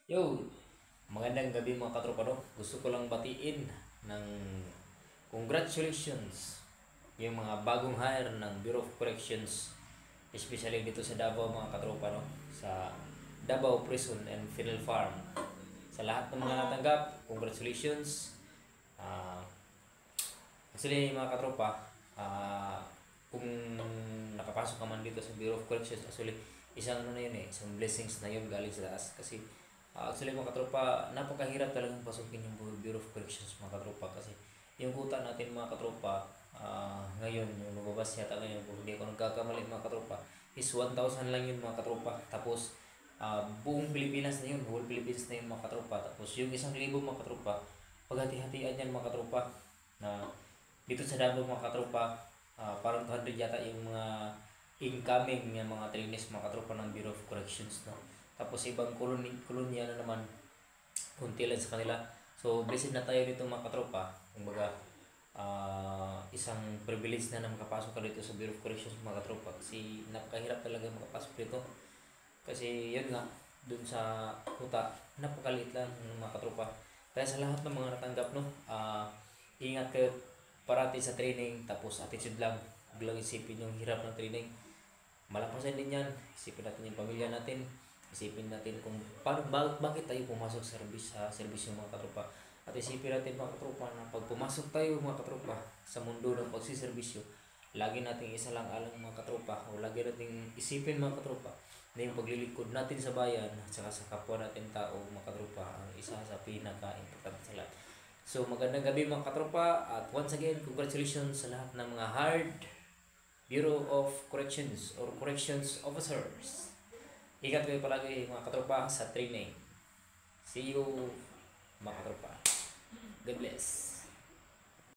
Yo, magandang gabi mga katropa no. Gusto ko lang batiin ng congratulations yung mga bagong hire ng Bureau of Corrections, especially dito sa Davao mga katropa no, sa Davao Prison and Penal Farm. Sa lahat ng mga natanggap, congratulations. Ah, actually mga katropa, kung nakapasok ka man dito sa Bureau of Corrections, actually isang ano na yun isang blessings na yun galing sa taas kasi actually mga katropa, napakahirap talagang pasukin yung Bureau of Corrections mga katropa kasi yung kuta natin mga katropa ngayon, yung lumabas yata ngayon kung hindi ako nagkakamali mga katropa is 1,000 lang yun mga katropa. Tapos buong Pilipinas na yun, whole Philippines na yun mga katropa. Tapos yung 1,000 mga katropa, paghati-hatian yan mga katropa na dito sa Davao mga katropa, parang 200 yata yung mga incoming yung mga trainees mga katropa ng Bureau of Corrections no. Tapos ibang kolonya na naman, kunti lang sa kanila. So blessed na tayo dito mga katropa. Kumbaga isang privilege na makapasok ka dito sa Bureau of Corrections mga katropa kasi napakahirap talaga makapasok dito kasi yun nga, dun sa kuta napakaliit lang mga katropa. Kaya sa lahat ng mga natanggap no, ingat kayo parati sa training. Tapos attitude lang, huwag lang isipin yung hirap ng training, malampasan din yan. Isipin natin yung pamilya natin, isipin natin kung paano, bakit tayo pumasok sa service ng mga katropa. At isipin natin mga katropa na pag pumasok tayo mga katropa sa mundo ng pagsiservisyo, lagi nating isa lang alang mga katropa, o lagi nating isipin mga katropa na yung paglilingkod natin sa bayan at saka sa kapwa natin tao mga katropa ang isa sa pinaka-importante sa lahat. So magandang gabi mga katropa, at once again congratulations sa lahat ng mga hard Bureau of Corrections or Corrections Officers. Ingat kayo palagi mga katropa sa training. See you mga katropa. God bless.